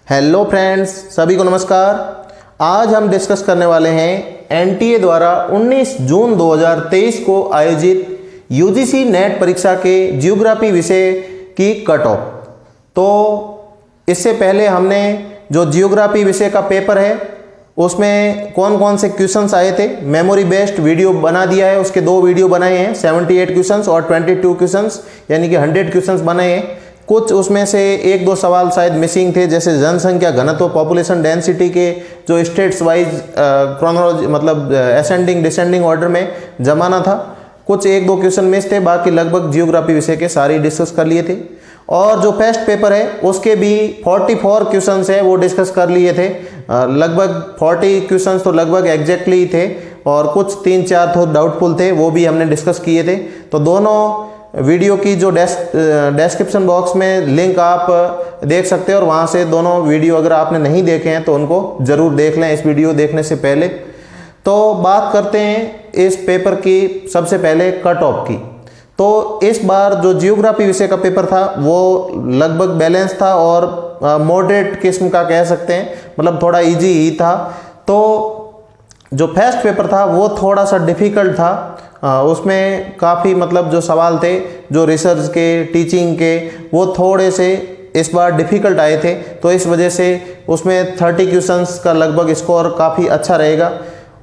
Hello friends, सभी को नमस्कार। आज हम डिस्कस करने वाले हैं एनटीए द्वारा 19 जून 2023 को आयोजित यूजीसी नेट परीक्षा के जियोग्राफी विषय की कट ऑफ। तो इससे पहले हमने जो जियोग्राफी विषय का पेपर है उसमें कौन कौन से क्वेश्चंस आए थे मेमोरी बेस्ड वीडियो बना दिया है। उसके 2 वीडियो बनाए हैं, 78 क्वेश्चंस और 22 क्वेश्चंस यानी कि 100 क्वेश्चंस बनाए हैं। कुछ उसमें से 1-2 सवाल शायद मिसिंग थे, जैसे जनसंख्या घनत्व पॉपुलेशन डेंसिटी के जो स्टेट्स वाइज क्रोनोलॉजी मतलब असेंडिंग डिसेंडिंग ऑर्डर में जमाना था। कुछ 1-2 क्वेश्चन मिस थे, बाकी लगभग जियोग्राफी विषय के सारे डिस्कस कर लिए थे। और जो टेस्ट पेपर है उसके भी 44 क्वेश्चंस है वो डिस्कस कर लिए थे। लगभग 40 क्वेश्चंस तो लगभग एग्जैक्टली थे और कुछ 3-4 तो डाउटफुल थे, वो भी हमने डिस्कस किए थे। तो दोनों वीडियो की जो डिस्क्रिप्शन बॉक्स में लिंक आप देख सकते हैं और वहाँ से दोनों वीडियो अगर आपने नहीं देखे हैं तो उनको ज़रूर देख लें इस वीडियो देखने से पहले। तो बात करते हैं इस पेपर की सबसे पहले कट ऑफ की। तो इस बार जो जियोग्राफी विषय का पेपर था वो लगभग बैलेंस था और मॉडरेट किस्म का कह सकते हैं, मतलब थोड़ा इजी ही था। तो जो फर्स्ट पेपर था वो थोड़ा सा डिफ़िकल्ट था। उसमें काफ़ी मतलब जो सवाल थे जो रिसर्च के टीचिंग के वो थोड़े से इस बार डिफ़िकल्ट आए थे। तो इस वजह से उसमें 30 क्वेश्चंस का लगभग स्कोर काफ़ी अच्छा रहेगा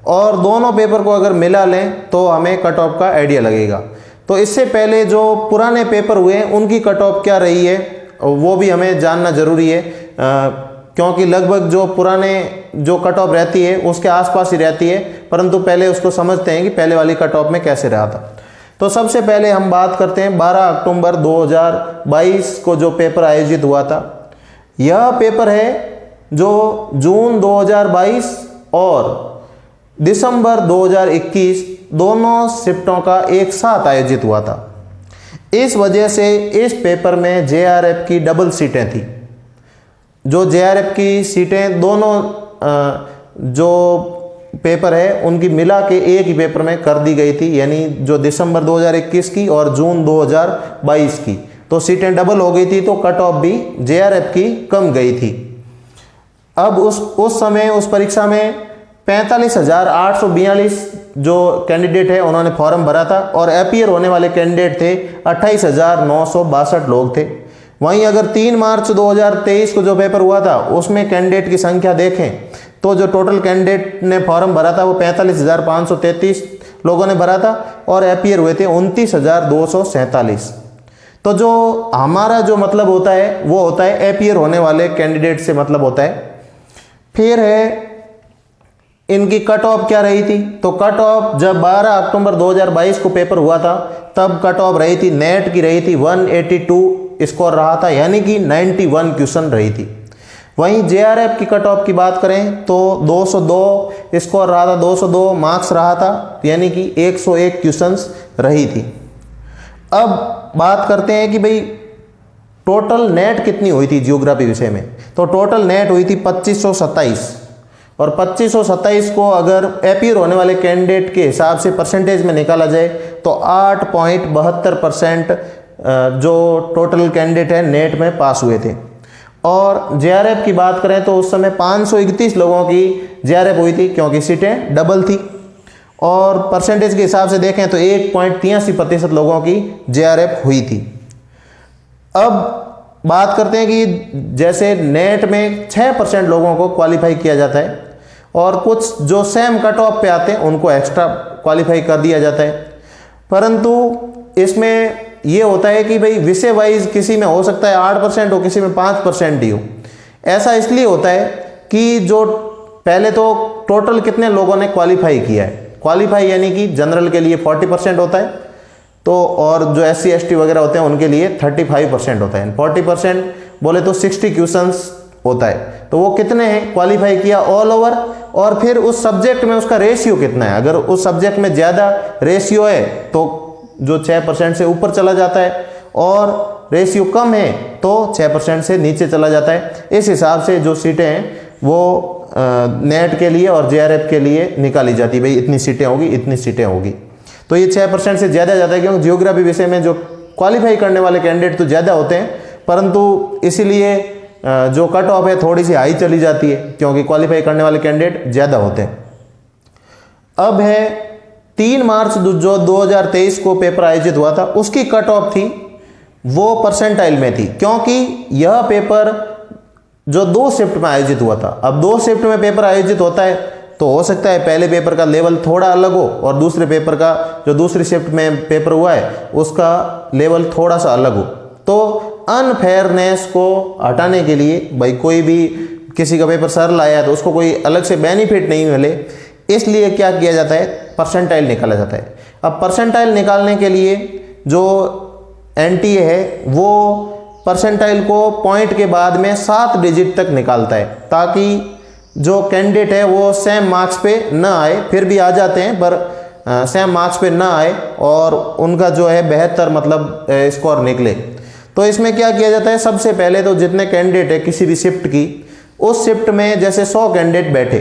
और दोनों पेपर को अगर मिला लें तो हमें कट ऑफ का आइडिया लगेगा। तो इससे पहले जो पुराने पेपर हुए हैं उनकी कट ऑफ क्या रही है वो भी हमें जानना ज़रूरी है, क्योंकि लगभग जो पुराने जो कट ऑफ रहती है उसके आसपास ही रहती है, परंतु पहले उसको समझते हैं कि पहले वाली कट ऑफ में कैसे रहा था। तो सबसे पहले हम बात करते हैं 12 अक्टूबर 2022 को जो पेपर आयोजित हुआ था। यह पेपर है जो जून 2022 और दिसंबर 2021 दोनों शिफ्टों का एक साथ आयोजित हुआ था। इस वजह से इस पेपर में जेआरएफ की डबल सीटें थी। जो जेआरएफ की सीटें दोनों जो पेपर है उनकी मिला के एक ही पेपर में कर दी गई थी, यानी जो दिसंबर 2021 की और जून 2022 की। तो सीटें डबल हो गई थी, तो कट ऑफ भी जेआरएफ की कम गई थी। अब उस समय उस परीक्षा में 45,842 जो कैंडिडेट है उन्होंने फॉर्म भरा था और अपीयर होने वाले कैंडिडेट थे 28,962 लोग थे। वहीं अगर 3 मार्च 2023 को जो पेपर हुआ था उसमें कैंडिडेट की संख्या देखें तो जो टोटल कैंडिडेट ने फॉर्म भरा था वो 45,533 लोगों ने भरा था और अपीयर हुए थे 29,247। तो जो हमारा जो मतलब होता है वो होता है अपीयर होने वाले कैंडिडेट से मतलब होता है। फिर है इनकी कट ऑफ क्या रही थी। तो कट ऑफ जब 12 अक्टूबर 2022 को पेपर हुआ था तब कट ऑफ रही थी, नेट की रही थी 182 स्कोर रहा था, यानी कि 91 क्वेश्चन रही थी। वहीं जेआरएफ की कट ऑफ की बात करें तो 202 स्कोर रहा था, 202 मार्क्स रहा था, यानी कि 101 क्वेश्चंस रही थी। अब बात करते हैं कि भाई टोटल नेट कितनी हुई थी जियोग्राफी विषय में। तो टोटल नेट हुई थी 2527 और 2527 को अगर अपीयर होने वाले कैंडिडेट के हिसाब से परसेंटेज में निकाला जाए तो 8.72% जो टोटल कैंडिडेट है नेट में पास हुए थे। और जेआरएफ की बात करें तो उस समय 531 लोगों की जेआरएफ हुई थी, क्योंकि सीटें डबल थी। और परसेंटेज के हिसाब से देखें तो 1.83% लोगों की जेआरएफ हुई थी। अब बात करते हैं कि जैसे नेट में 6% लोगों को क्वालिफाई किया जाता है और कुछ जो सेम कट ऑफ पे आते हैं उनको एक्स्ट्रा क्वालिफाई कर दिया जाता है। परंतु इसमें ये होता है कि भाई विषय वाइज किसी में हो सकता है 8% हो, किसी में 5% ही हो। ऐसा इसलिए होता है कि जो पहले तो टोटल कितने लोगों ने क्वालिफाई किया है, क्वालिफाई यानी कि जनरल के लिए 40% होता है, तो और जो SC ST वगैरह होते हैं उनके लिए 35% होता है। 40% बोले तो 60 क्वेश्चंस होता है। तो वो कितने हैं क्वालिफाई किया ऑल ओवर, और फिर उस सब्जेक्ट में उसका रेशियो कितना है। अगर उस सब्जेक्ट में ज़्यादा रेशियो है तो जो 6% से ऊपर चला जाता है और रेशियो कम है तो 6% से नीचे चला जाता है। इस हिसाब से जो सीटें हैं वो नेट के लिए और जेआरएफ के लिए निकाली जाती है। भाई इतनी सीटें होगी, इतनी सीटें होगी। तो ये 6% से ज़्यादा जाता है, क्योंकि जियोग्राफी विषय में जो क्वालिफाई करने वाले कैंडिडेट तो ज़्यादा होते हैं, परंतु इसीलिए जो कट ऑफ है थोड़ी सी हाई चली जाती है, क्योंकि क्वालिफाई करने वाले कैंडिडेट ज़्यादा होते हैं। अब है 3 मार्च जो 2023 को पेपर आयोजित हुआ था, उसकी कट ऑफ थी वो परसेंटाइल में थी, क्योंकि यह पेपर जो 2 शिफ्ट में आयोजित हुआ था। अब 2 शिफ्ट में पेपर आयोजित होता है तो हो सकता है पहले पेपर का लेवल थोड़ा अलग हो और दूसरे पेपर का जो दूसरी शिफ्ट में पेपर हुआ है उसका लेवल थोड़ा सा अलग हो। तो अनफेयरनेस को हटाने के लिए, भाई कोई भी किसी का पेपर सरल आया तो उसको कोई अलग से बेनिफिट नहीं मिले, इसलिए क्या किया जाता है, परसेंटाइल निकाला जाता है। अब परसेंटाइल निकालने के लिए जो एनटीए है वो परसेंटाइल को पॉइंट के बाद में 7 डिजिट तक निकालता है, ताकि जो कैंडिडेट है वो सेम मार्क्स पे ना आए, फिर भी आ जाते हैं पर सेम मार्क्स पे ना आए और उनका जो है बेहतर मतलब स्कोर निकले। तो इसमें क्या किया जाता है, सबसे पहले तो जितने कैंडिडेट है किसी भी शिफ्ट की, उस शिफ्ट में जैसे 100 कैंडिडेट बैठे,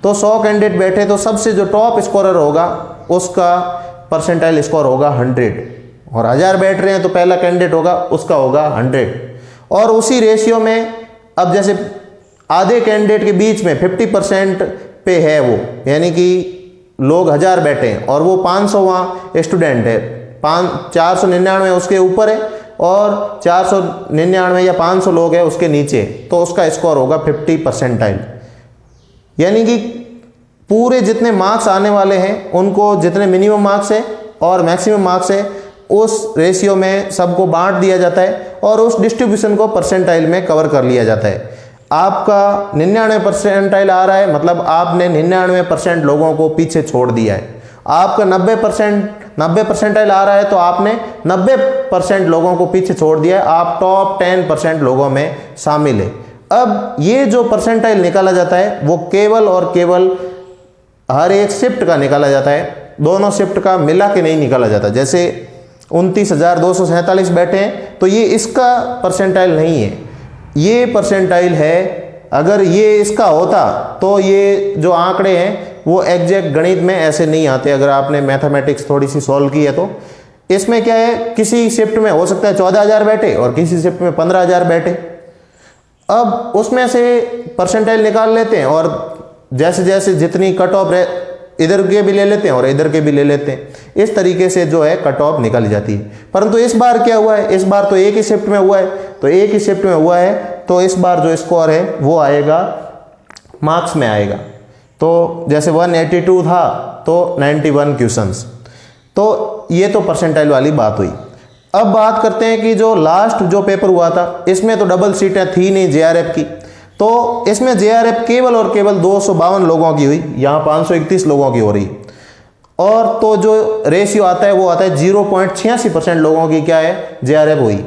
तो 100 कैंडिडेट बैठे तो सबसे जो टॉप स्कोरर होगा उसका परसेंटाइल स्कोर होगा 100, और 1000 बैठ रहे हैं तो पहला कैंडिडेट होगा उसका होगा 100। और उसी रेशियो में अब जैसे आधे कैंडिडेट के बीच में 50% पे है वो, यानी कि लोग 1000 बैठे हैं और वो 500 वहाँ स्टूडेंट है, 499 उसके ऊपर है और 499 या 500 लोग हैं उसके नीचे, तो उसका स्कोर होगा 50 परसेंटाइल। यानी कि पूरे जितने मार्क्स आने वाले हैं उनको जितने मिनिमम मार्क्स है और मैक्सिमम मार्क्स है उस रेशियो में सबको बांट दिया जाता है और उस डिस्ट्रीब्यूशन को परसेंटाइल में कवर कर लिया जाता है। आपका 99 परसेंटाइल आ रहा है, मतलब आपने 99% लोगों को पीछे छोड़ दिया है। आपका 90 परसेंटाइल आ रहा है तो आपने 90% लोगों को पीछे छोड़ दिया है, आप टॉप 10% लोगों में शामिल है। अब ये जो परसेंटाइल निकाला जाता है वो केवल और केवल हर एक शिफ्ट का निकाला जाता है, दोनों शिफ्ट का मिला के नहीं निकाला जाता। जैसे 29,247 बैठे हैं तो ये इसका परसेंटाइल नहीं है, ये परसेंटाइल है। अगर ये इसका होता तो ये जो आंकड़े हैं वो एग्जैक्ट गणित में ऐसे नहीं आते, अगर आपने मैथमेटिक्स थोड़ी सी सॉल्व की है तो। इसमें क्या है, किसी शिफ्ट में हो सकता है 14,000 बैठे और किसी शिफ्ट में 15,000 बैठे। अब उसमें से परसेंटाइल निकाल लेते हैं और जैसे जैसे जितनी कट ऑफ इधर के भी ले लेते हैं और इधर के भी ले लेते हैं, इस तरीके से जो है कट ऑफ निकाली जाती है। परंतु इस बार क्या हुआ है, इस बार तो एक ही शिफ्ट में हुआ है, तो एक ही शिफ्ट में हुआ है तो इस बार जो स्कोर है वो आएगा मार्क्स में आएगा। तो जैसे 182 था तो 91 क्वेश्चंस, तो ये तो परसेंटाइल वाली बात हुई। अब बात करते हैं कि जो लास्ट जो पेपर हुआ था इसमें तो डबल सीटें थी नहीं जेआरएफ की, तो इसमें जेआरएफ केवल और केवल 252 लोगों की हुई, यहाँ 531 लोगों की हो रही। और तो जो रेशियो आता है वो आता है 0.86% लोगों की क्या है जेआरएफ हुई।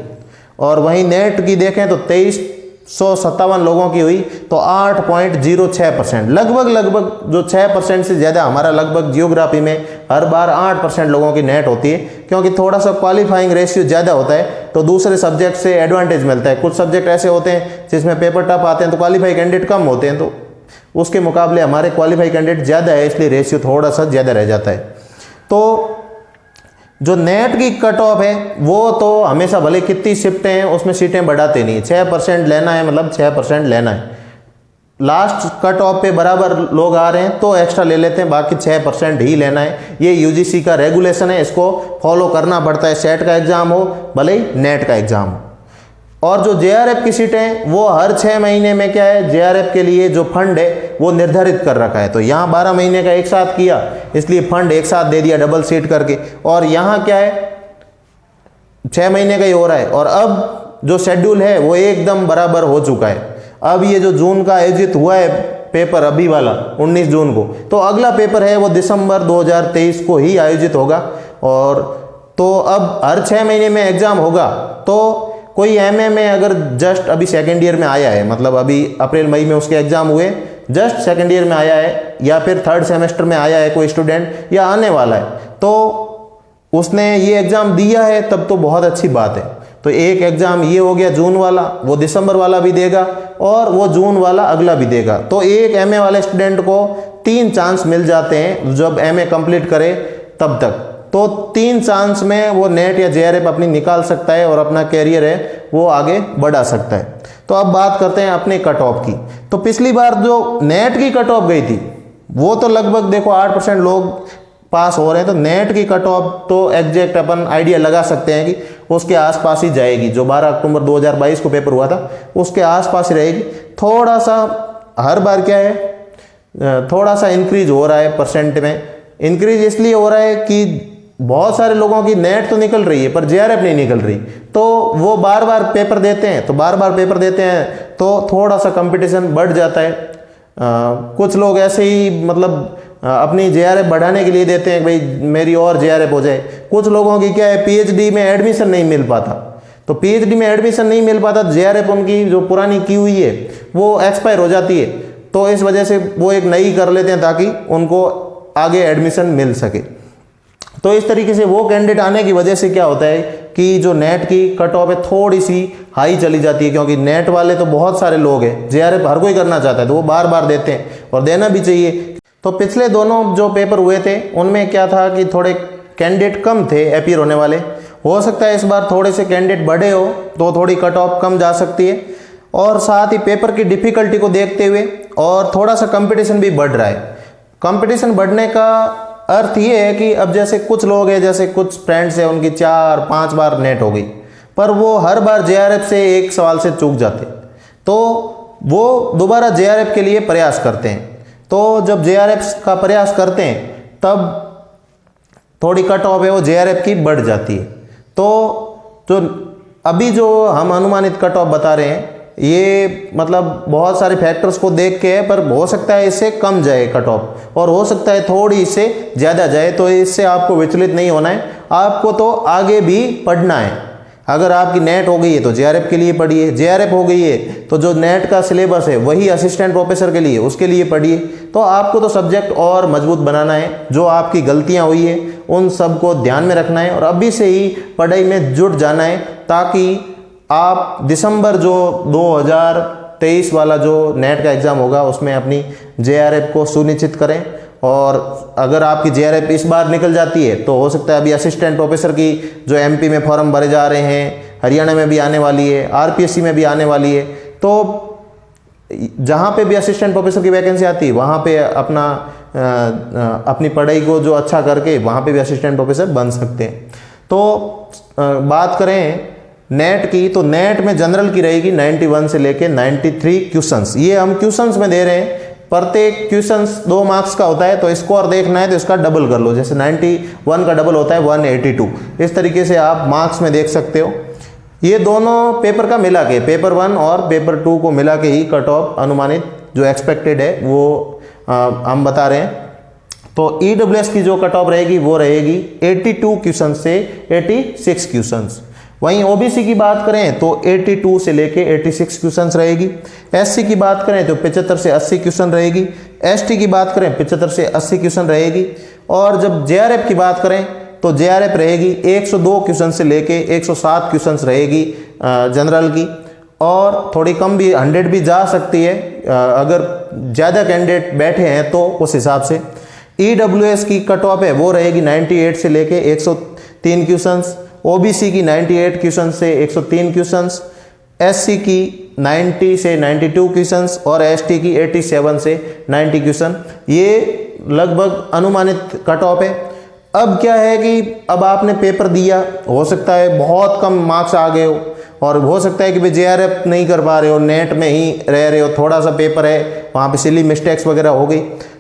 और वहीं नेट की देखें तो 2357 लोगों की हुई, तो 8.06%, लगभग जो 6% से ज़्यादा हमारा लगभग जियोग्राफी में हर बार 8% लोगों की नेट होती है, क्योंकि थोड़ा सा क्वालिफाइंग रेशियो ज़्यादा होता है तो दूसरे सब्जेक्ट से एडवांटेज मिलता है। कुछ सब्जेक्ट ऐसे होते हैं जिसमें पेपर टफ आते हैं तो क्वालिफाई कैंडिडेट कम होते हैं, तो उसके मुकाबले हमारे क्वालिफाई कैंडिडेट ज़्यादा है, इसलिए रेशियो थोड़ा सा ज़्यादा रह जाता है। तो जो नेट की कट ऑफ है वो तो हमेशा भले कितनी शिफ्टें हैं उसमें सीटें बढ़ाते नहीं, 6% लेना है मतलब 6% लेना है। लास्ट कट ऑफ पे बराबर लोग आ रहे हैं तो एक्स्ट्रा ले लेते हैं, बाकी 6% ही लेना है। ये यूजीसी का रेगुलेशन है, इसको फॉलो करना पड़ता है, सेट का एग्जाम हो भले ही नेट का एग्जाम हो। और जो जेआरएफ की सीटें हैं वो हर 6 महीने में क्या है, जेआरएफ के लिए जो फंड है वो निर्धारित कर रखा है। तो यहाँ 12 महीने का एक साथ किया, इसलिए फंड एक साथ दे दिया डबल सीट करके, और यहाँ क्या है 6 महीने का ही हो रहा है। और अब जो शेड्यूल है वो एकदम बराबर हो चुका है। अब ये जो जून का आयोजित हुआ है पेपर अभी वाला 19 जून को, तो अगला पेपर है वो दिसंबर 2023 को ही आयोजित होगा। और तो अब हर 6 महीने में एग्जाम होगा। तो कोई एमए में अगर जस्ट अभी सेकेंड ईयर में आया है, मतलब अभी अप्रैल मई में उसके एग्जाम हुए, जस्ट सेकेंड ईयर में आया है या फिर थर्ड सेमेस्टर में आया है कोई स्टूडेंट या आने वाला है, तो उसने ये एग्जाम दिया है तब तो बहुत अच्छी बात है। तो एक एग्जाम ये हो गया जून वाला, वो दिसंबर वाला भी देगा और वो जून वाला अगला भी देगा। तो एक एमए वाले स्टूडेंट को 3 चांस मिल जाते हैं जब एमए कंप्लीट करे तब तक। तो 3 चांस में वो नेट या जेआरएफ अपनी निकाल सकता है और अपना कैरियर है वो आगे बढ़ा सकता है। तो अब बात करते हैं अपने कट ऑफ की। तो पिछली बार जो नेट की कट ऑफ गई थी वो तो लगभग देखो 8% लोग पास हो रहे हैं, तो नेट की कट ऑफ तो एग्जैक्ट अपन आइडिया लगा सकते हैं कि उसके आसपास ही जाएगी। जो 12 अक्टूबर 2022 को पेपर हुआ था उसके आसपास ही रहेगी। थोड़ा सा हर बार क्या है, थोड़ा सा इंक्रीज हो रहा है परसेंट में। इंक्रीज इसलिए हो रहा है कि बहुत सारे लोगों की नेट तो निकल रही है पर जेआरएफ नहीं निकल रही, तो वो बार बार पेपर देते हैं, तो थोड़ा सा कंपटीशन बढ़ जाता है। कुछ लोग ऐसे ही मतलब अपनी जेआरएफ बढ़ाने के लिए देते हैं, भाई मेरी और जेआरएफ हो जाए। कुछ लोगों की क्या है, पीएचडी में एडमिशन नहीं मिल पाता, तो पीएचडी में एडमिशन नहीं मिल पाता, जेआरएफ उनकी जो पुरानी की हुई है वो एक्सपायर हो जाती है, तो इस वजह से वो एक नई कर लेते हैं ताकि उनको आगे एडमिशन मिल सके। तो इस तरीके से वो कैंडिडेट आने की वजह से क्या होता है कि जो नेट की कट ऑफ है थोड़ी सी हाई चली जाती है, क्योंकि नेट वाले तो बहुत सारे लोग हैं, जेआरएफ हर कोई करना चाहता है, तो वो बार बार देते हैं और देना भी चाहिए। तो पिछले दोनों जो पेपर हुए थे उनमें क्या था कि थोड़े कैंडिडेट कम थे अपीयर होने वाले। हो सकता है इस बार थोड़े से कैंडिडेट बढ़े हो तो थोड़ी कट ऑफ कम जा सकती है, और साथ ही पेपर की डिफ़िकल्टी को देखते हुए और थोड़ा सा कंपटीशन भी बढ़ रहा है। कंपटीशन बढ़ने का अर्थ ये है कि अब जैसे कुछ लोग हैं, जैसे कुछ फ्रेंड्स हैं, उनकी 4-5 बार नेट हो गई, पर वो हर बार जेआरएफ से एक सवाल से चूक जाते, तो वो दोबारा जेआरएफ के लिए प्रयास करते हैं। तो जब जेआरएफ का प्रयास करते हैं तब थोड़ी कट ऑफ है वो जेआरएफ की बढ़ जाती है। तो जो अभी जो हम अनुमानित कट ऑफ बता रहे हैं ये मतलब बहुत सारे फैक्टर्स को देख के है, पर हो सकता है इससे कम जाए कट ऑफ और हो सकता है थोड़ी इससे ज़्यादा जाए। तो इससे आपको विचलित नहीं होना है, आपको तो आगे भी पढ़ना है। अगर आपकी नेट हो गई है तो जेआरएफ के लिए पढ़िए, जेआरएफ हो गई है तो जो नेट का सिलेबस है वही असिस्टेंट प्रोफेसर के लिए, उसके लिए पढ़िए। तो आपको तो सब्जेक्ट और मजबूत बनाना है, जो आपकी गलतियां हुई है उन सब को ध्यान में रखना है और अभी से ही पढ़ाई में जुट जाना है, ताकि आप दिसंबर जो 2023 वाला जो नेट का एग्ज़ाम होगा उसमें अपनी जेआरएफ को सुनिश्चित करें। और अगर आपकी जेआरएफ इस बार निकल जाती है तो हो सकता है अभी असिस्टेंट प्रोफेसर की जो एमपी में फॉर्म भरे जा रहे हैं, हरियाणा में भी आने वाली है, आरपीएससी में भी आने वाली है, तो जहाँ पे भी असिस्टेंट प्रोफेसर की वैकेंसी आती है वहाँ पे अपनी पढ़ाई को जो अच्छा करके वहाँ पे भी असिस्टेंट प्रोफेसर बन सकते हैं। तो बात करें नेट की, तो नेट में जनरल की रहेगी 91 से लेके 93 क्वेश्चंस। ये हम क्वेश्चंस में दे रहे हैं, प्रत्येक क्वेश्चंस 2 मार्क्स का होता है, तो स्कोर देखना है तो इसका डबल कर लो। जैसे 91 का डबल होता है 182, इस तरीके से आप मार्क्स में देख सकते हो। ये दोनों पेपर का मिला के, पेपर 1 और पेपर 2 को मिला के ही कट ऑफ अनुमानित जो एक्सपेक्टेड है वो हम बता रहे हैं। तो ईडब्ल्यूएस की जो कट ऑफ रहेगी वो रहेगी 82 क्वेश्चन से 86 क्वेश्चंस। वहीं ओबीसी की बात करें तो 82 से लेके 86 क्वेश्चंस रहेगी। एससी की बात करें तो 75 से 80 क्वेश्चन रहेगी। एसटी की बात करें 75 से 80 क्वेश्चन रहेगी। और जब जेआरएफ की बात करें तो जेआरएफ रहेगी 102 क्वेश्चन से लेके 107 क्वेश्चंस रहेगी जनरल की, और थोड़ी कम भी 100 भी जा सकती है अगर ज़्यादा कैंडिडेट बैठे हैं तो उस हिसाब से। ईडब्ल्यूएस की कट ऑफ है वो रहेगी 98 से लेके 103 क्वेश्चंस। ओबीसी की 98 क्वेश्चन से 103 क्वेश्चंस, एससी की 90 से 92 क्वेश्चंस और एसटी की 87 से 90 क्वेश्चन। ये लगभग अनुमानित कट ऑफ है। अब क्या है कि अब आपने पेपर दिया, हो सकता है बहुत कम मार्क्स आ गए हो, और हो सकता है कि भाई जेआरएफ नहीं कर पा रहे हो, नेट में ही रह रहे हो, थोड़ा सा पेपर है वहाँ पे सिली मिस्टेक्स वगैरह हो गई।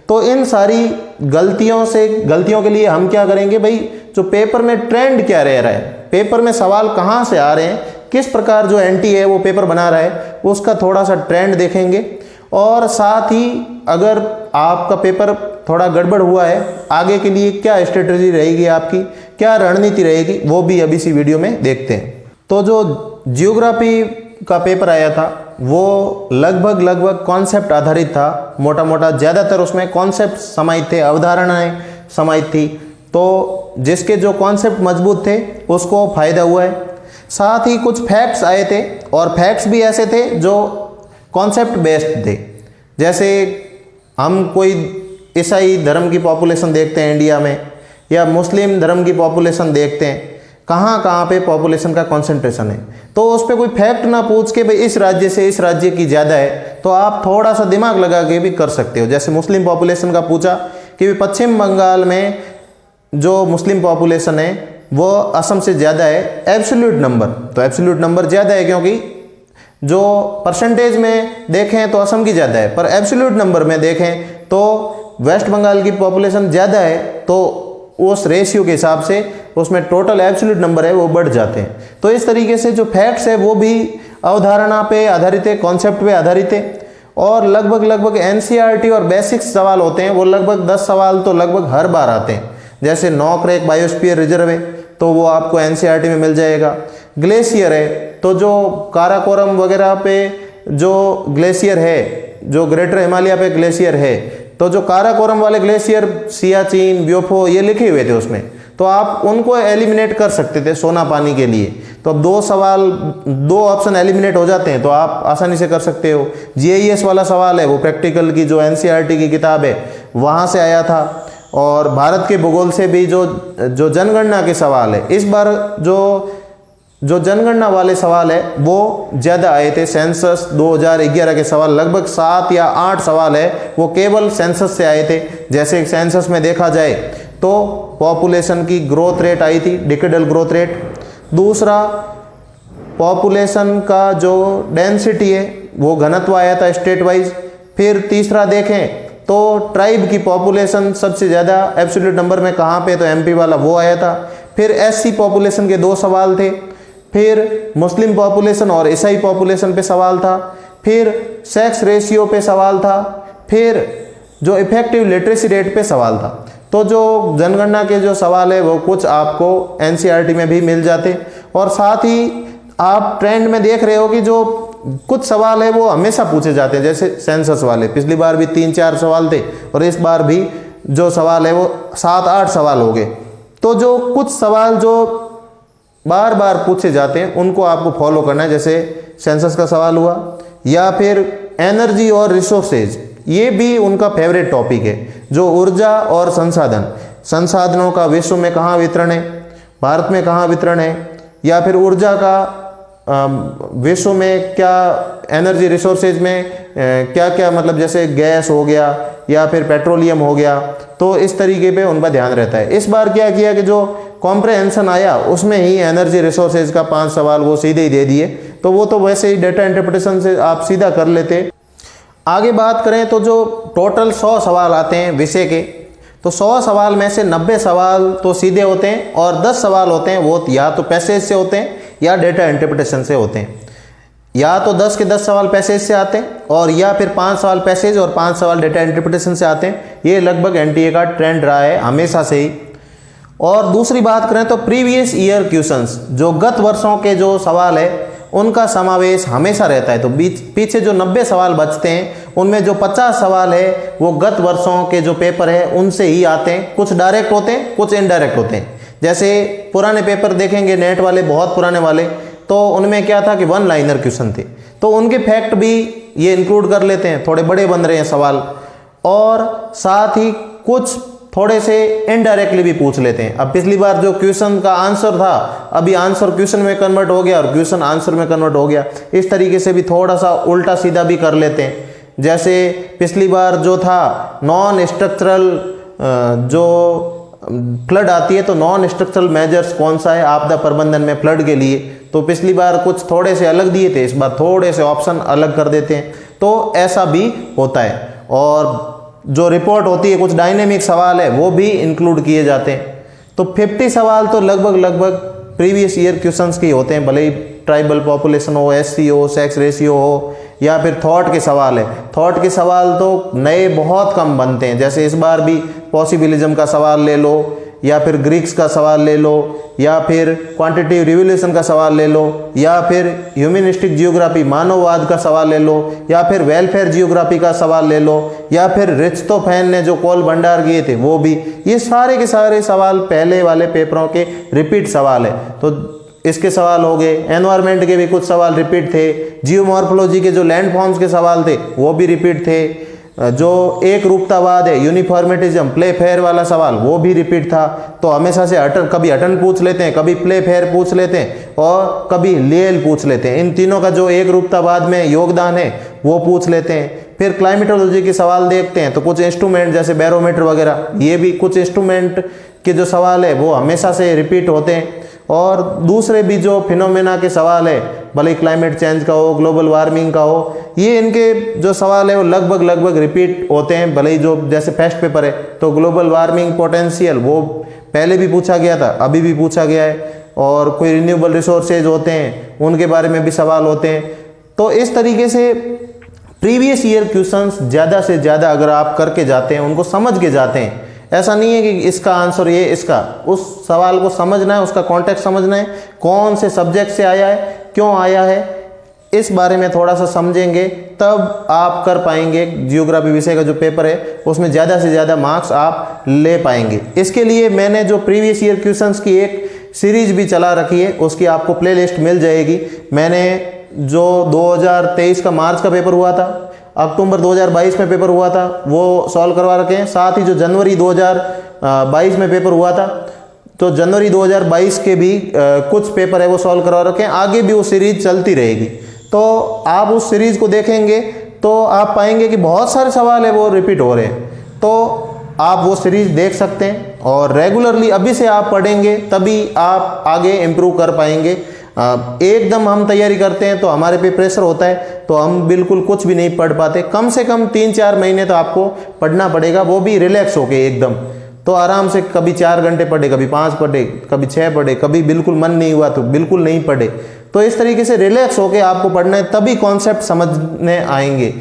तो इन सारी गलतियों के लिए हम क्या करेंगे भाई, जो पेपर में ट्रेंड क्या रह रहा है, पेपर में सवाल कहाँ से आ रहे हैं, किस प्रकार जो एनटी है वो पेपर बना रहा है, उसका थोड़ा सा ट्रेंड देखेंगे। और साथ ही अगर आपका पेपर थोड़ा गड़बड़ हुआ है, आगे के लिए क्या स्ट्रेटजी रहेगी आपकी, क्या रणनीति रहेगी, वो भी अभी इसी वीडियो में देखते हैं। तो जो जियोग्राफी का पेपर आया था वो लगभग कॉन्सेप्ट आधारित था, मोटा मोटा ज़्यादातर उसमें कॉन्सेप्ट समाहित थे, अवधारणाएं समाहित थी। तो जिसके जो कॉन्सेप्ट मजबूत थे उसको फ़ायदा हुआ है। साथ ही कुछ फैक्ट्स आए थे, और फैक्ट्स भी ऐसे थे जो कॉन्सेप्ट बेस्ड थे। जैसे हम कोई ईसाई धर्म की पॉपुलेशन देखते हैं इंडिया में, या मुस्लिम धर्म की पॉपुलेशन देखते हैं, कहाँ कहाँ पे पॉपुलेशन का कॉन्सेंट्रेशन है। तो उस पर कोई फैक्ट ना पूछ के भाई इस राज्य से इस राज्य की ज़्यादा है, तो आप थोड़ा सा दिमाग लगा के भी कर सकते हो। जैसे मुस्लिम पॉपुलेशन का पूछा कि पश्चिम बंगाल में जो मुस्लिम पॉपुलेशन है वो असम से ज़्यादा है एब्सोल्यूट नंबर, तो एब्सोल्यूट नंबर ज़्यादा है क्योंकि जो परसेंटेज में देखें तो असम की ज़्यादा है, पर एब्सोल्यूट नंबर में देखें तो वेस्ट बंगाल की पॉपुलेशन ज़्यादा है, तो उस रेशियो के हिसाब से उसमें टोटल एब्सोल्यूट नंबर है वो बढ़ जाते हैं। तो इस तरीके से जो फैक्ट्स है वो भी अवधारणा पे आधारित है, कॉन्सेप्ट पे आधारित है, और लगभग एनसीईआरटी और बेसिक्स सवाल होते हैं वो लगभग 10 सवाल तो लगभग हर बार आते हैं। जैसे नॉकरेक बायोस्फीयर रिजर्व है तो वो आपको एनसीईआरटी में मिल जाएगा। ग्लेशियर है तो जो काराकोरम वगैरह पे जो ग्लेशियर है, जो ग्रेटर हिमालय पे ग्लेशियर है, तो जो काराकोरम वाले ग्लेशियर सियाचिन, ब्योफो ये लिखे हुए थे उसमें, तो आप उनको एलिमिनेट कर सकते थे सोना पानी के लिए। तो अब 2 ऑप्शन एलिमिनेट हो जाते हैं तो आप आसानी से कर सकते हो। जीआईएस वाला सवाल है वो प्रैक्टिकल की जो एनसीईआरटी की किताब है वहाँ से आया था। और भारत के भूगोल से भी जो जनगणना के सवाल है, इस बार जो जनगणना वाले सवाल है वो ज़्यादा आए थे। सेंसस 2011 के सवाल लगभग 7 या 8 सवाल है वो केवल सेंसस से आए थे। जैसे सेंसस में देखा जाए तो पॉपुलेशन की ग्रोथ रेट आई थी, डिकेडल ग्रोथ रेट। दूसरा पॉपुलेशन का जो डेंसिटी है वो घनत्व आया था स्टेट वाइज। फिर तीसरा देखें तो ट्राइब की पॉपुलेशन सबसे ज़्यादा एब्सोल्यूट नंबर में कहाँ पे, तो एमपी वाला वो आया था। फिर एससी पॉपुलेशन के 2 सवाल थे। फिर मुस्लिम पॉपुलेशन और ईसाई पॉपुलेशन पे सवाल था। फिर सेक्स रेशियो पे सवाल था। फिर जो इफेक्टिव लिटरेसी रेट पे सवाल था। तो जो जनगणना के जो सवाल है वो कुछ आपको एनसीईआरटी में भी मिल जाते, और साथ ही आप ट्रेंड में देख रहे हो कि जो कुछ सवाल है वो हमेशा पूछे जाते हैं। जैसे सेंसस वाले पिछली बार भी 3-4 सवाल थे और इस बार भी जो सवाल है वो 7-8 सवाल हो गए। तो जो कुछ सवाल जो बार बार पूछे जाते हैं उनको आपको फॉलो करना है। जैसे सेंसस का सवाल हुआ, या फिर एनर्जी और रिसोर्सेज, ये भी उनका फेवरेट टॉपिक है। जो ऊर्जा और संसाधनों का विश्व में कहाँ वितरण है, भारत में कहाँ वितरण है, या फिर ऊर्जा का विश्व में क्या, एनर्जी रिसोर्सेज में क्या क्या, मतलब जैसे गैस हो गया या फिर पेट्रोलियम हो गया, तो इस तरीके पे उनका ध्यान रहता है। इस बार क्या किया कि जो कॉम्प्रहेंशन आया उसमें ही एनर्जी रिसोर्सेज का 5 सवाल वो सीधे ही दे दिए, तो वो तो वैसे ही डेटा इंटरप्रिटेशन से आप सीधा कर लेते। आगे बात करें तो जो टोटल 100 सवाल आते हैं विषय के, तो 100 सवाल में से 90 सवाल तो सीधे होते हैं और 10 सवाल होते हैं वो या तो पैसेज से होते हैं या डेटा इंटरप्रिटेशन से होते हैं। या तो 10 के 10 सवाल पैसेज से आते हैं, और या फिर 5 सवाल पैसेज और 5 सवाल डेटा इंटरप्रिटेशन से आते हैं। ये लगभग एनटीए का ट्रेंड रहा है हमेशा से ही। और दूसरी बात करें तो प्रीवियस ईयर क्वेश्चंस, जो गत वर्षों के जो सवाल है उनका समावेश हमेशा रहता है। तो पीछे जो 90 सवाल बचते हैं उनमें जो 50 सवाल है वो गत वर्षों के जो पेपर है उनसे ही आते हैं। कुछ डायरेक्ट होते हैं, कुछ इनडायरेक्ट होते हैं। जैसे पुराने पेपर देखेंगे नेट वाले, बहुत पुराने वाले, तो उनमें क्या था कि 1 लाइनर क्वेश्चन थे, तो उनके फैक्ट भी ये इंक्लूड कर लेते हैं, थोड़े बड़े बन रहे हैं सवाल। और साथ ही कुछ थोड़े से इनडायरेक्टली भी पूछ लेते हैं। अब पिछली बार जो क्वेश्चन का आंसर था अभी आंसर क्वेश्चन में कन्वर्ट हो गया और क्वेश्चन आंसर में कन्वर्ट हो गया, इस तरीके से भी थोड़ा सा उल्टा सीधा भी कर लेते हैं। जैसे पिछली बार जो था नॉन स्ट्रक्चरल, जो फ्लड आती है तो नॉन स्ट्रक्चरल मेजर्स कौन सा है आपदा प्रबंधन में फ्लड के लिए, तो पिछली बार कुछ थोड़े से अलग दिए थे, इस बार थोड़े से ऑप्शन अलग कर देते हैं। तो ऐसा भी होता है। और जो रिपोर्ट होती है कुछ डायनेमिक सवाल है वो भी इंक्लूड किए जाते हैं। तो 50 सवाल तो लगभग प्रीवियस ईयर क्वेश्चंस के होते हैं, भले ही ट्राइबल पॉपुलेशन हो, एससी हो, सेक्स रेशियो हो, या फिर थॉट के सवाल है। थॉट के सवाल तो नए बहुत कम बनते हैं। जैसे इस बार भी पॉसिबिलिज्म का सवाल ले लो, या फिर ग्रीक्स का सवाल ले लो, या फिर क्वांटिटेटिव रिवोल्यूशन का सवाल ले लो, या फिर ह्यूमनिस्टिक जियोग्राफी मानववाद का सवाल ले लो, या फिर वेलफेयर जियोग्राफी का सवाल ले लो, या फिर रिच्टोफैन ने जो कोल भंडार किए थे वो भी। ये सारे के सारे सवाल पहले वाले पेपरों के रिपीट सवाल है। तो इसके सवाल हो गए। एनवायरमेंट के भी कुछ सवाल रिपीट थे। जियोमॉर्फोलॉजी के जो लैंड फॉर्म्स के सवाल थे वो भी रिपीट थे। जो एक रूपतावाद है, यूनिफॉर्मेटिज्म, प्ले फेयर वाला सवाल, वो भी रिपीट था। तो हमेशा से कभी अटन पूछ लेते हैं, कभी प्ले फेयर पूछ लेते हैं और कभी लियल पूछ लेते हैं। इन तीनों का जो एक रूपतावाद में योगदान है वो पूछ लेते हैं। फिर क्लाइमेटोलॉजी के सवाल देखते हैं तो कुछ इंस्ट्रूमेंट जैसे बैरोमीटर वगैरह, ये भी कुछ इंस्ट्रूमेंट के जो सवाल है वो हमेशा से रिपीट होते हैं। और दूसरे भी जो फिनोमेना के सवाल है, भले क्लाइमेट चेंज का हो, ग्लोबल वार्मिंग का हो, ये इनके जो सवाल है वो लगभग रिपीट होते हैं। भले ही जो जैसे फर्स्ट पेपर है तो ग्लोबल वार्मिंग पोटेंशियल वो पहले भी पूछा गया था, अभी भी पूछा गया है। और कोई रिन्यूएबल रिसोर्सेज होते हैं उनके बारे में भी सवाल होते हैं। तो इस तरीके से प्रीवियस ईयर क्वेश्चंस ज़्यादा से ज़्यादा अगर आप करके जाते हैं, उनको समझ के जाते हैं, ऐसा नहीं है कि इसका आंसर ये, इसका उस सवाल को समझना है, उसका कॉन्टेक्स्ट समझना है, कौन से सब्जेक्ट से आया है, क्यों आया है, इस बारे में थोड़ा सा समझेंगे तब आप कर पाएंगे। जियोग्राफी विषय का जो पेपर है उसमें ज़्यादा से ज़्यादा मार्क्स आप ले पाएंगे। इसके लिए मैंने जो प्रीवियस ईयर क्वेश्चंस की एक सीरीज भी चला रखी है, उसकी आपको प्लेलिस्ट मिल जाएगी। मैंने जो 2023 का मार्च का पेपर हुआ था, अक्टूबर 2022 में पेपर हुआ था, वो सॉल्व करवा रखे हैं। साथ ही जो जनवरी 2022 में पेपर हुआ था, तो जनवरी 2022 के भी कुछ पेपर है वो सॉल्व करवा रखे हैं। आगे भी वो सीरीज चलती रहेगी, तो आप उस सीरीज को देखेंगे तो आप पाएंगे कि बहुत सारे सवाल है वो रिपीट हो रहे हैं। तो आप वो सीरीज देख सकते हैं और रेगुलरली अभी से आप पढ़ेंगे तभी आप आगे इम्प्रूव कर पाएंगे। एकदम हम तैयारी करते हैं तो हमारे पे प्रेशर होता है, तो हम बिल्कुल कुछ भी नहीं पढ़ पाते। कम से कम 3-4 महीने तो आपको पढ़ना पड़ेगा, वो भी रिलैक्स होके एकदम। तो आराम से कभी 4 घंटे पढ़े, कभी 5 पढ़े, कभी 6 पढ़े, कभी बिल्कुल मन नहीं हुआ तो बिल्कुल नहीं पढ़े। तो इस तरीके से रिलैक्स होके आपको पढ़ना है, तभी कॉन्सेप्ट समझने आएंगे।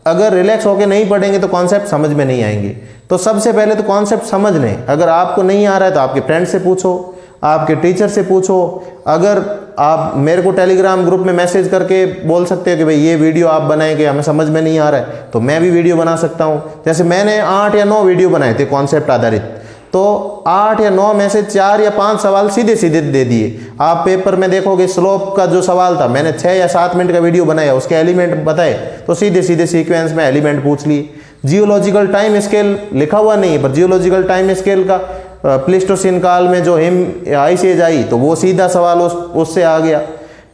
अगर रिलैक्स होके नहीं पढ़ेंगे तो कॉन्सेप्ट समझ में नहीं आएंगे। तो सबसे पहले तो कॉन्सेप्ट समझ लें। अगर आपको नहीं आ रहा है तो आपके फ्रेंड से पूछो, आपके टीचर से पूछो। अगर आप मेरे को टेलीग्राम ग्रुप में मैसेज करके बोल सकते हो कि भाई ये वीडियो आप बनाएंगे, हमें समझ में नहीं आ रहा है, तो मैं भी वीडियो बना सकता हूँ। जैसे मैंने 8 या 9 वीडियो बनाए थे कॉन्सेप्ट आधारित, तो 8 या 9 में से 4 या 5 सवाल सीधे सीधे दे दिए। आप पेपर में देखोगे स्लोप का जो सवाल था, मैंने 6 या 7 मिनट का वीडियो बनाया, उसके एलिमेंट बताए, तो सीधे सीधे सीक्वेंस में एलिमेंट पूछ लिए। जियोलॉजिकल टाइम स्केल लिखा हुआ नहीं है, पर जियोलॉजिकल टाइम स्केल का प्लेस्टोसीन काल में जो आइस एज आई, तो वो सीधा सवाल उससे आ गया।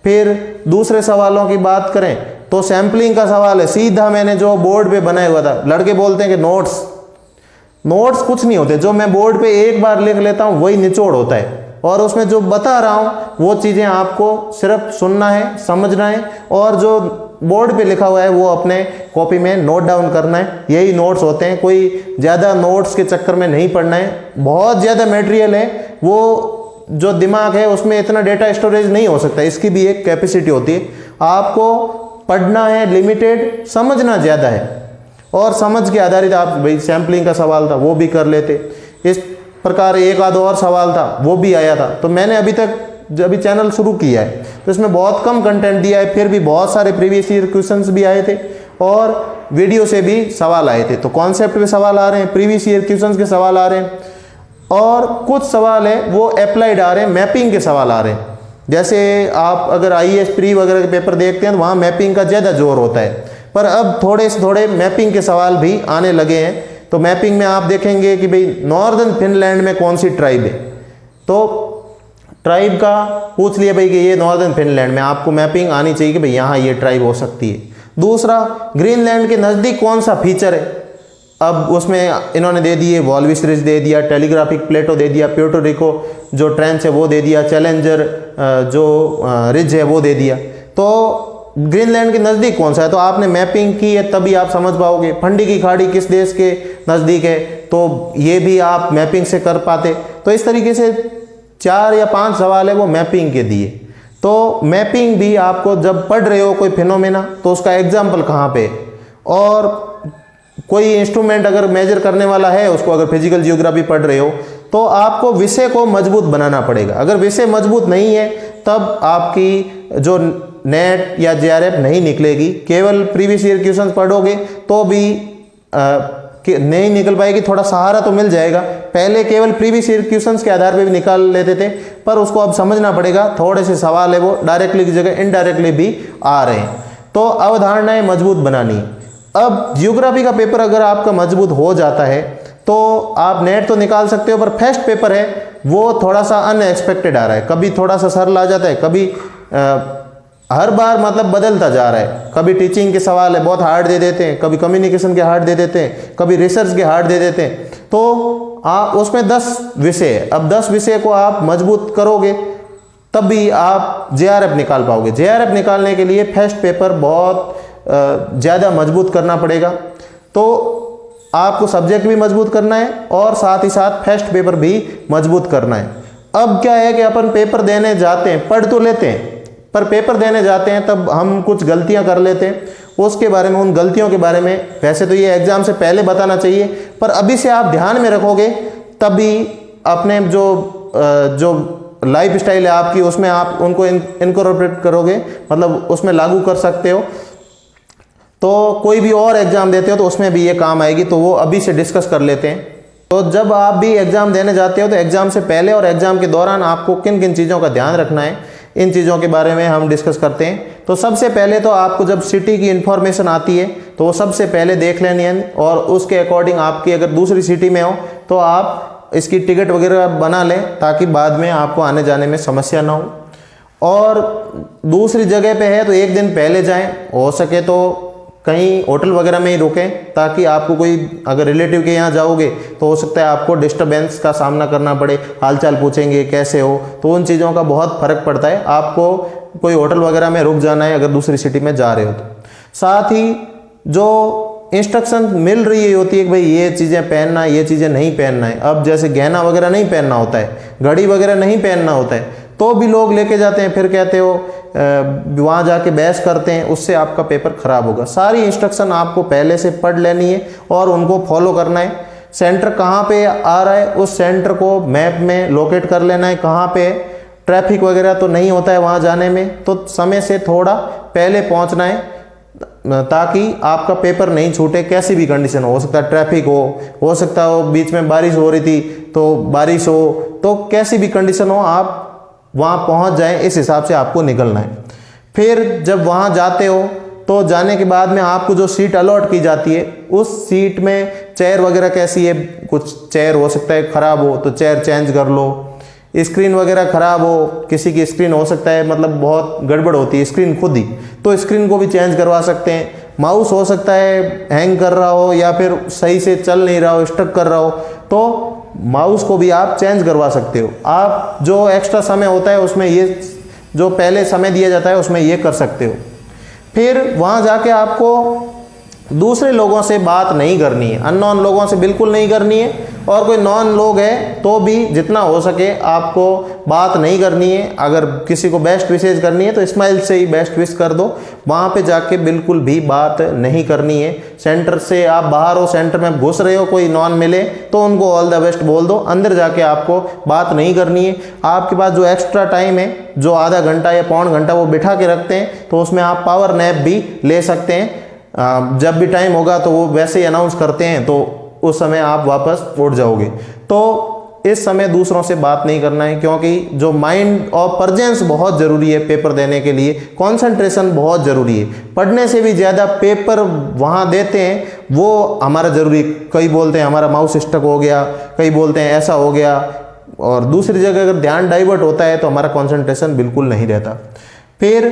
फिर दूसरे सवालों की बात करें तो सैम्पलिंग का सवाल है, सीधा मैंने जो बोर्ड पे बनाया हुआ था। लड़के बोलते हैं कि नोट्स कुछ नहीं होते, जो मैं बोर्ड पे एक बार लिख लेता हूँ वही निचोड़ होता है, और उसमें जो बता रहा हूँ वो चीज़ें आपको सिर्फ सुनना है, समझना है, और जो बोर्ड पे लिखा हुआ है वो अपने कॉपी में नोट डाउन करना है। यही नोट्स होते हैं, कोई ज़्यादा नोट्स के चक्कर में नहीं पढ़ना है। बहुत ज़्यादा मटेरियल है, वो जो दिमाग है उसमें इतना डेटा स्टोरेज नहीं हो सकता, इसकी भी एक कैपेसिटी होती है। आपको पढ़ना है लिमिटेड, समझना ज़्यादा है, और समझ के आधारित आप भाई सैम्पलिंग का सवाल था वो भी कर लेते। इस प्रकार एक आध और सवाल था वो भी आया था। तो मैंने अभी चैनल शुरू किया है तो इसमें बहुत कम कंटेंट दिया है, फिर भी बहुत सारे प्रीवियस ईयर क्वेश्चंस भी आए थे और वीडियो से भी सवाल आए थे। तो कॉन्सेप्ट पे सवाल आ रहे हैं, प्रीवियस ईयर क्वेश्चंस के सवाल आ रहे हैं, और कुछ सवाल है वो अप्लाइड आ रहे हैं, मैपिंग के सवाल आ रहे हैं। जैसे आप अगर IAS प्री वगैरह के पेपर देखते हैं तो वहाँ मैपिंग का ज़्यादा जोर होता है, पर अब थोड़े से थोड़े मैपिंग के सवाल भी आने लगे हैं। तो मैपिंग में आप देखेंगे कि भाई नॉर्दर्न फिनलैंड में कौन सी ट्राइब है, तो ट्राइब का पूछ लिया भाई कि ये नॉर्दर्न फिनलैंड में, आपको मैपिंग आनी चाहिए कि भाई यहाँ ये ट्राइब हो सकती है। दूसरा, ग्रीनलैंड के नज़दीक कौन सा फीचर है, अब उसमें इन्होंने दे दिए, वॉल्विस रिज दे दिया, टेलीग्राफिक प्लेटो दे दिया, प्यूर्टो रिको जो ट्रेंच है वो दे दिया, चैलेंजर जो रिज है वो दे दिया। तो ग्रीनलैंड के नज़दीक कौन सा है, तो आपने मैपिंग की है तभी आप समझ पाओगे। फंडी की खाड़ी किस देश के नज़दीक है, तो ये भी आप मैपिंग से कर पाते। तो इस तरीके से 4 या 5 सवाल है वो मैपिंग के दिए। तो मैपिंग भी आपको जब पढ़ रहे हो कोई फिनोमेना तो उसका एग्जाम्पल कहाँ पे, और कोई इंस्ट्रूमेंट अगर मेजर करने वाला है उसको, अगर फिजिकल जियोग्राफी पढ़ रहे हो तो आपको विषय को मजबूत बनाना पड़ेगा। अगर विषय मजबूत नहीं है तब आपकी जो नेट या JRF नहीं निकलेगी। केवल प्रीवियस ईयर क्वेश्चंस पढ़ोगे तो भी नहीं निकल पाएगी, थोड़ा सहारा तो मिल जाएगा। पहले केवल प्रीवियस ईयर क्वेश्चंस के आधार पे भी निकाल लेते थे, पर उसको अब समझना पड़ेगा। थोड़े से सवाल है वो डायरेक्टली की जगह इनडायरेक्टली भी आ रहे हैं। तो अवधारणाएं मजबूत बनानी। अब जियोग्राफी का पेपर अगर आपका मजबूत हो जाता है तो आप नेट तो निकाल सकते हो, पर फर्स्ट पेपर है वो थोड़ा सा अनएक्सपेक्टेड आ रहा है, कभी थोड़ा सा सरल आ जाता है, कभी हर बार मतलब बदलता जा रहा है। कभी टीचिंग के सवाल है बहुत हार्ड दे देते हैं, कभी कम्युनिकेशन के हार्ड दे देते हैं, कभी रिसर्च के हार्ड दे देते हैं। तो आप उसमें 10 विषय है, अब 10 विषय को आप मजबूत करोगे तब भी आप JRF निकाल पाओगे। JRF निकालने के लिए फर्स्ट पेपर बहुत ज़्यादा मजबूत करना पड़ेगा। तो आपको सब्जेक्ट भी मजबूत करना है और साथ ही साथ फर्स्ट पेपर भी मजबूत करना है। अब क्या है कि अपन पेपर देने जाते हैं, पढ़ तो लेते हैं, पर पेपर देने जाते हैं तब हम कुछ गलतियां कर लेते हैं। उसके बारे में, उन गलतियों के बारे में वैसे तो ये एग्जाम से पहले बताना चाहिए, पर अभी से आप ध्यान में रखोगे तभी अपने जो लाइफ स्टाइल है आपकी उसमें आप उनको इनकॉर्पोरेट करोगे, मतलब उसमें लागू कर सकते हो। तो कोई भी और एग्जाम देते हो तो उसमें भी ये काम आएगी, तो वो अभी से डिस्कस कर लेते हैं। तो जब आप भी एग्जाम देने जाते हो तो एग्जाम से पहले और एग्जाम के दौरान आपको किन किन चीज़ों का ध्यान रखना है, इन चीज़ों के बारे में हम डिस्कस करते हैं। तो सबसे पहले तो आपको जब सिटी की इन्फॉर्मेशन आती है तो वो सबसे पहले देख लेनी है, और उसके अकॉर्डिंग आपकी अगर दूसरी सिटी में हो तो आप इसकी टिकट वगैरह बना लें ताकि बाद में आपको आने जाने में समस्या ना हो। और दूसरी जगह पे है तो एक दिन पहले जाएं, हो सके तो कहीं होटल वगैरह में ही रुकें, ताकि आपको कोई अगर रिलेटिव के यहाँ जाओगे तो हो सकता है आपको डिस्टर्बेंस का सामना करना पड़े, हालचाल पूछेंगे कैसे हो, तो उन चीज़ों का बहुत फ़र्क पड़ता है। आपको कोई होटल वगैरह में रुक जाना है अगर दूसरी सिटी में जा रहे हो तो। साथ ही जो इंस्ट्रक्शन मिल रही होती है कि भाई ये चीज़ें पहनना है, ये चीज़ें नहीं पहनना है। अब जैसे गहना वगैरह नहीं पहनना होता है, घड़ी वगैरह नहीं पहनना होता है, तो भी लोग लेके जाते हैं, फिर कहते हो वहाँ जाके बहस करते हैं, उससे आपका पेपर खराब होगा। सारी इंस्ट्रक्शन आपको पहले से पढ़ लेनी है और उनको फॉलो करना है। सेंटर कहाँ पे आ रहा है उस सेंटर को मैप में लोकेट कर लेना है, कहाँ पे ट्रैफिक वगैरह तो नहीं होता है वहाँ जाने में, तो समय से थोड़ा पहले पहुँचना है ताकि आपका पेपर नहीं छूटे। कैसी भी कंडीशन हो सकता है ट्रैफिक हो सकता हो बीच में बारिश हो रही थी तो बारिश हो, तो कैसी भी कंडीशन हो आप वहाँ पहुँच जाएं, इस हिसाब से आपको निकलना है। फिर जब वहाँ जाते हो तो जाने के बाद में आपको जो सीट अलॉट की जाती है उस सीट में चेयर वगैरह कैसी है, कुछ चेयर हो सकता है ख़राब हो तो चेयर चेंज कर लो, स्क्रीन वगैरह ख़राब हो, किसी की स्क्रीन हो सकता है मतलब बहुत गड़बड़ होती है स्क्रीन खुद ही, तो स्क्रीन को भी चेंज करवा सकते हैं। माउस हो सकता है हैंग कर रहा हो या फिर सही से चल नहीं रहा हो, स्टक कर रहा हो, तो माउस को भी आप चेंज करवा सकते हो। आप जो एक्स्ट्रा समय होता है उसमें ये जो पहले समय दिया जाता है उसमें ये कर सकते हो। फिर वहाँ जाके आपको दूसरे लोगों से बात नहीं करनी है, अननोन लोगों से बिल्कुल नहीं करनी है, और कोई नॉन लोग है तो भी जितना हो सके आपको बात नहीं करनी है। अगर किसी को बेस्ट विशेष करनी है तो स्माइल से ही बेस्ट विश कर दो, वहाँ पे जाके बिल्कुल भी बात नहीं करनी है। सेंटर से आप बाहर हो, सेंटर में घुस रहे हो, कोई नॉन मिले तो उनको ऑल द बेस्ट बोल दो, अंदर जाके आपको बात नहीं करनी है। आपके पास जो एक्स्ट्रा टाइम है जो आधा घंटा या पौन घंटा वो बिठा के रखते हैं तो उसमें आप पावर नैप भी ले सकते हैं। जब भी टाइम होगा तो वो वैसे ही अनाउंस करते हैं तो उस समय आप वापस उठ जाओगे। तो इस समय दूसरों से बात नहीं करना है, क्योंकि जो माइंड और प्रेजेंस बहुत ज़रूरी है पेपर देने के लिए, कंसंट्रेशन बहुत ज़रूरी है। पढ़ने से भी ज़्यादा पेपर वहाँ देते हैं वो हमारा ज़रूरी। कई बोलते हैं हमारा माउस स्टक हो गया, कई बोलते हैं ऐसा हो गया, और दूसरी जगह अगर ध्यान डाइवर्ट होता है तो हमारा कंसंट्रेशन बिल्कुल नहीं रहता। फिर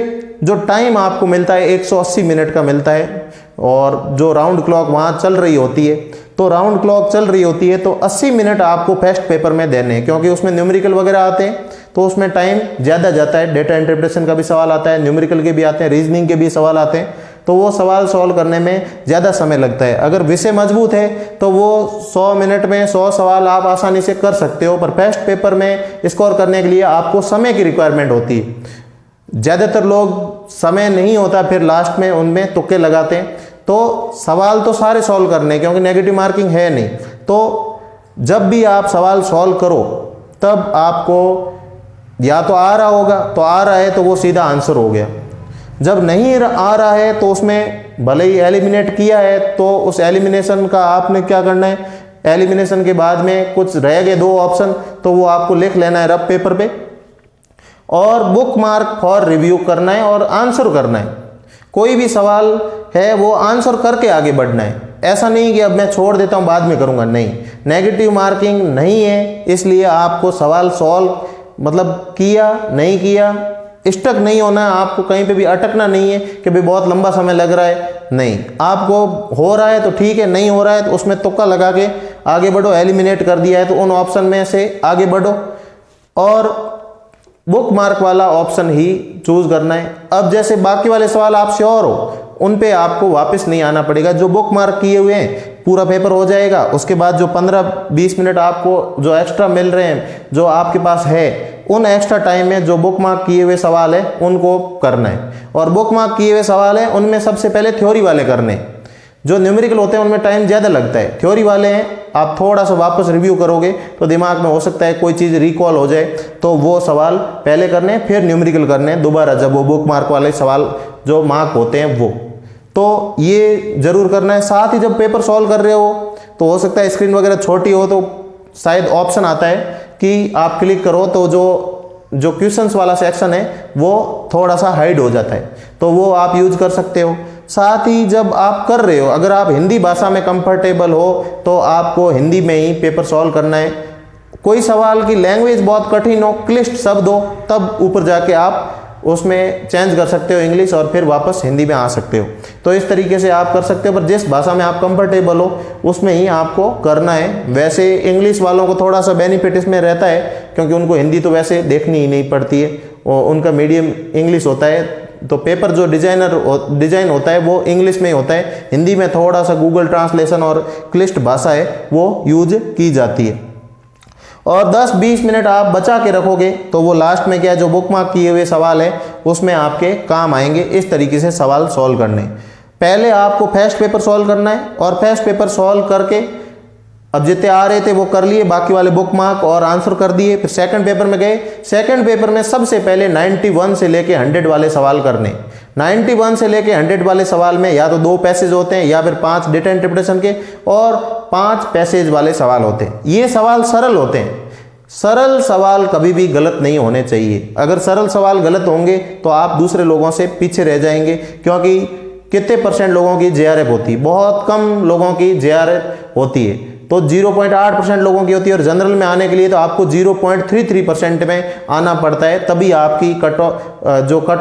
जो टाइम आपको मिलता है 180 मिनट का मिलता है, और जो राउंड क्लॉक वहाँ चल रही होती है, तो राउंड क्लॉक चल रही होती है तो 80 मिनट आपको फर्स्ट पेपर में देने हैं, क्योंकि उसमें न्यूमेरिकल वगैरह आते हैं तो उसमें टाइम ज़्यादा जाता है। डेटा इंटरप्रिटेशन का भी सवाल आता है, न्यूमेरिकल के भी आते हैं, रीजनिंग के भी सवाल आते हैं, तो वो सवाल सॉल्व करने में ज़्यादा समय लगता है। अगर विषय मजबूत है तो वो 100 मिनट में 100 सवाल आप आसानी से कर सकते हो, पर फर्स्ट पेपर में स्कोर करने के लिए आपको समय की रिक्वायरमेंट होती है। ज़्यादातर लोग समय नहीं होता, फिर लास्ट में उनमें तुक्के लगाते हैं, तो सवाल तो सारे सॉल्व करने, क्योंकि नेगेटिव मार्किंग है नहीं। तो जब भी आप सवाल सॉल्व करो तब आपको या तो आ रहा होगा, तो आ रहा है तो वो सीधा आंसर हो गया। जब नहीं आ रहा है तो उसमें भले ही एलिमिनेट किया है तो उस एलिमिनेशन का आपने क्या करना है, एलिमिनेशन के बाद में कुछ रह गए 2 ऑप्शन तो वो आपको लिख लेना है रफ पेपर पे, और बुक मार्क फॉर रिव्यू करना है और आंसर करना है। कोई भी सवाल है वो आंसर करके आगे बढ़ना है। ऐसा नहीं कि अब मैं छोड़ देता हूँ बाद में करूँगा, नहीं, नेगेटिव मार्किंग नहीं है। इसलिए आपको सवाल सॉल्व मतलब किया नहीं किया स्टक नहीं होना है, आपको कहीं पे भी अटकना नहीं है कि भाई बहुत लंबा समय लग रहा है, नहीं, आपको हो रहा है तो ठीक है, नहीं हो रहा है तो उसमें तुक्का लगा के आगे बढ़ो। एलिमिनेट कर दिया है तो उन ऑप्शन में से आगे बढ़ो और बुक मार्क वाला ऑप्शन ही चूज करना है। अब जैसे बाकी वाले सवाल आप श्योर हो उन पे आपको वापस नहीं आना पड़ेगा, जो बुक मार्क किए हुए हैं पूरा पेपर हो जाएगा। उसके बाद जो 15-20 मिनट आपको जो एक्स्ट्रा मिल रहे हैं जो आपके पास है, उन एक्स्ट्रा टाइम में जो बुक मार्क किए हुए सवाल है उनको करना है। और बुक मार्क किए हुए सवाल है उनमें सबसे पहले थ्योरी वाले करने हैं। जो न्यूमेरिकल होते हैं उनमें टाइम ज़्यादा लगता है, थ्योरी वाले हैं आप थोड़ा सा वापस रिव्यू करोगे तो दिमाग में हो सकता है कोई चीज़ रिकॉल हो जाए, तो वो सवाल पहले करने हैं फिर न्यूमेरिकल करने हैं दोबारा, जब वो बुक मार्क वाले सवाल जो मार्क होते हैं वो, तो ये जरूर करना है। साथ ही जब पेपर सॉल्व कर रहे हो तो हो सकता है स्क्रीन वगैरह छोटी हो तो शायद ऑप्शन आता है कि आप क्लिक करो तो जो क्वेश्चंस वाला सेक्शन है वो थोड़ा सा हाइड हो जाता है, तो वो आप यूज कर सकते हो। साथ ही जब आप कर रहे हो, अगर आप हिंदी भाषा में कंफर्टेबल हो तो आपको हिंदी में ही पेपर सॉल्व करना है। कोई सवाल की लैंग्वेज बहुत कठिन हो, क्लिष्ट शब्द हो, तब ऊपर जाके आप उसमें चेंज कर सकते हो इंग्लिश और फिर वापस हिंदी में आ सकते हो। तो इस तरीके से आप कर सकते हो, पर जिस भाषा में आप कंफर्टेबल हो उसमें ही आपको करना है। वैसे इंग्लिश वालों को थोड़ा सा बेनिफिट इसमें रहता है क्योंकि उनको हिंदी तो वैसे देखनी ही नहीं पड़ती है, और उनका मीडियम इंग्लिश होता है, तो पेपर जो डिजाइन होता है वो इंग्लिश में ही होता है। हिंदी में थोड़ा सा गूगल ट्रांसलेशन और क्लिष्ट भाषा है वो यूज की जाती है। और 10-20 मिनट आप बचा के रखोगे तो वो लास्ट में क्या है, जो बुक मार्क किए हुए सवाल है उसमें आपके काम आएंगे। इस तरीके से सवाल सॉल्व करने, पहले आपको फर्स्ट पेपर सॉल्व करना है और फर्स्ट पेपर सॉल्व करके अब जितने आ रहे थे वो कर लिए, बाकी वाले बुक मार्क और आंसर कर दिए। फिर सेकंड पेपर में गए, सेकंड पेपर में सबसे पहले 91 से लेके 100 वाले सवाल करने। 91 से लेके 100 वाले सवाल में या तो 2 पैसेज होते हैं या फिर 5 डेटा इंटरप्रिटेशन के और 5 पैसेज वाले सवाल होते हैं। ये सवाल सरल होते हैं, सरल सवाल कभी भी गलत नहीं होने चाहिए। अगर सरल सवाल गलत होंगे तो आप दूसरे लोगों से पीछे रह जाएंगे, क्योंकि कितने % लोगों की JRF होती है, बहुत कम लोगों की JRF होती है, तो 0.8% लोगों की होती है। और जनरल में आने के लिए तो आपको 0.33% में आना पड़ता है, तभी आपकी कट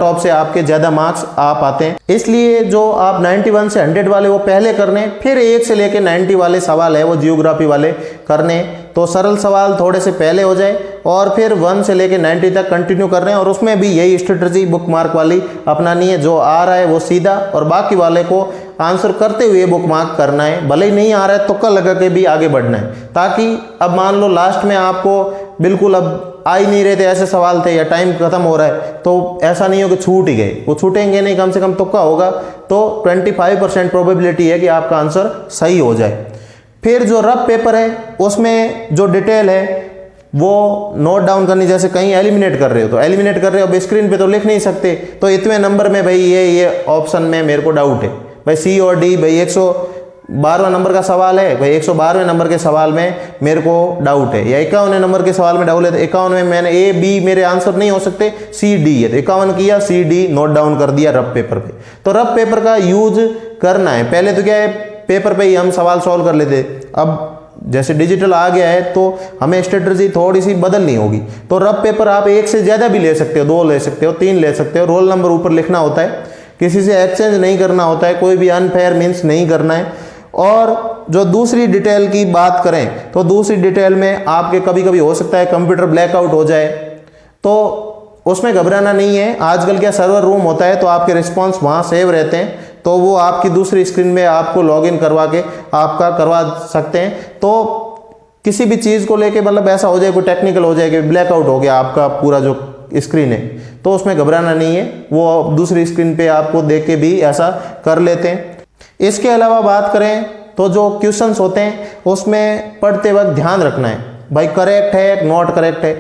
ऑफ से आपके ज़्यादा मार्क्स आ पाते हैं। इसलिए जो आप 91 से 100 वाले वो पहले करने, फिर 1 से लेके 90 वाले सवाल है वो जियोग्राफी वाले करने, तो सरल सवाल थोड़े से पहले हो जाए और फिर 1 से लेके 90 तक कंटिन्यू कर रहे हैं। और उसमें भी यही स्ट्रेटजी बुक मार्क वाली अपनानी है, जो आ रहा है वो सीधा और बाकी वाले को आंसर करते हुए बुक मार्क करना है। भले ही नहीं आ रहा है तुक्का लगा के भी आगे बढ़ना है, ताकि अब मान लो लास्ट में आपको बिल्कुल अब आ ही नहीं रहे थे, ऐसे सवाल थे या टाइम खत्म हो रहा है, तो ऐसा नहीं हो कि छूट ही गए, वो छूटेंगे नहीं, कम से कम तुक्का होगा तो 25% प्रोबेबिलिटी है कि आपका आंसर सही हो जाए। फिर जो रफ पेपर है उसमें जो डिटेल है वो नोट डाउन करनी, जैसे कहीं एलिमिनेट कर रहे हो तो एलिमिनेट कर रहे हो, अब स्क्रीन पे तो लिख नहीं सकते, तो इतने नंबर में भाई ये ऑप्शन में मेरे को डाउट है, भाई C और D, भाई 112वां नंबर का सवाल है, भाई 112वें नंबर के सवाल में मेरे को डाउट है, या 51वें नंबर के सवाल में डाउट है, तो 51 में मैंने A B मेरे आंसर नहीं हो सकते, C D है, तो 51 किया, C D नोट डाउन कर दिया रफ पेपर पे। तो रफ पेपर का यूज करना है। पहले तो क्या है, पेपर पे ही हम सवाल सॉल्व कर लेते, अब जैसे डिजिटल आ गया है तो हमें स्ट्रेटजी थोड़ी सी बदलनी होगी। तो रफ पेपर आप 1 से ज़्यादा भी ले सकते हो, 2 ले सकते हो, 3 ले सकते हो, रोल नंबर ऊपर लिखना होता है, किसी से एक्सचेंज नहीं करना होता है, कोई भी अनफेयर मीन्स नहीं करना है। और जो दूसरी डिटेल की बात करें तो दूसरी डिटेल में आपके कभी कभी हो सकता है कंप्यूटर ब्लैकआउट हो जाए, तो उसमें घबराना नहीं है। आजकल क्या सर्वर रूम होता है तो आपके रिस्पॉन्स वहाँ सेव रहते हैं, तो वो आपकी दूसरी स्क्रीन में आपको लॉगिन करवा के आपका करवा सकते हैं। तो किसी भी चीज़ को लेके मतलब ऐसा हो जाए, कोई टेक्निकल हो जाए कि ब्लैकआउट हो गया आपका पूरा जो स्क्रीन है, तो उसमें घबराना नहीं है, वो दूसरी स्क्रीन पे आपको देख के भी ऐसा कर लेते हैं। इसके अलावा बात करें तो जो क्वेश्चंस होते हैं उसमें पढ़ते वक्त ध्यान रखना है, भाई करेक्ट है नॉट करेक्ट है,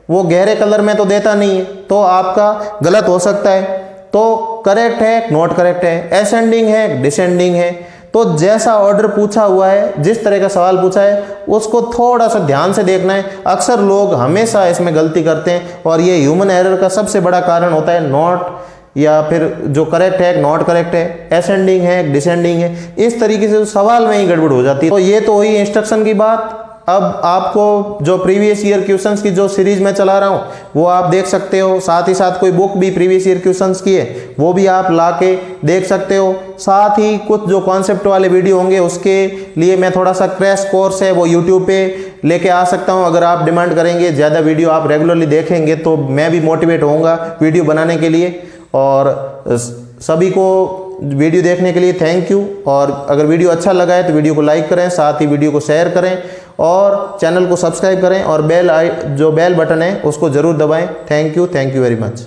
वो गहरे कलर में तो देता नहीं है तो आपका गलत हो सकता है, तो करेक्ट है नॉट करेक्ट है, असेंडिंग है डिसेंडिंग है, तो जैसा ऑर्डर पूछा हुआ है, जिस तरह का सवाल पूछा है उसको थोड़ा सा ध्यान से देखना है। अक्सर लोग हमेशा इसमें गलती करते हैं और ये ह्यूमन एरर का सबसे बड़ा कारण होता है, नॉट या फिर जो करेक्ट है नॉट करेक्ट है, असेंडिंग है डिसेंडिंग है, इस तरीके से सवाल में ही गड़बड़ हो जाती है। तो ये तो हुई इंस्ट्रक्शन की बात। अब आपको जो प्रीवियस ईयर क्वेश्चंस की जो सीरीज मैं चला रहा हूँ वो आप देख सकते हो, साथ ही साथ कोई बुक भी प्रीवियस ईयर क्वेश्चंस की है वो भी आप ला के देख सकते हो। साथ ही कुछ जो कॉन्सेप्ट वाले वीडियो होंगे उसके लिए मैं थोड़ा सा क्रैश कोर्स है वो यूट्यूब पे लेके आ सकता हूँ। अगर आप डिमांड करेंगे, ज़्यादा वीडियो आप रेगुलरली देखेंगे तो मैं भी मोटिवेट होऊंगा वीडियो बनाने के लिए। और सभी को वीडियो देखने के लिए थैंक यू। और अगर वीडियो अच्छा लगा है तो वीडियो को लाइक करें, साथ ही वीडियो को शेयर करें और चैनल को सब्सक्राइब करें और जो बेल बटन है उसको ज़रूर दबाएं। Thank you very much.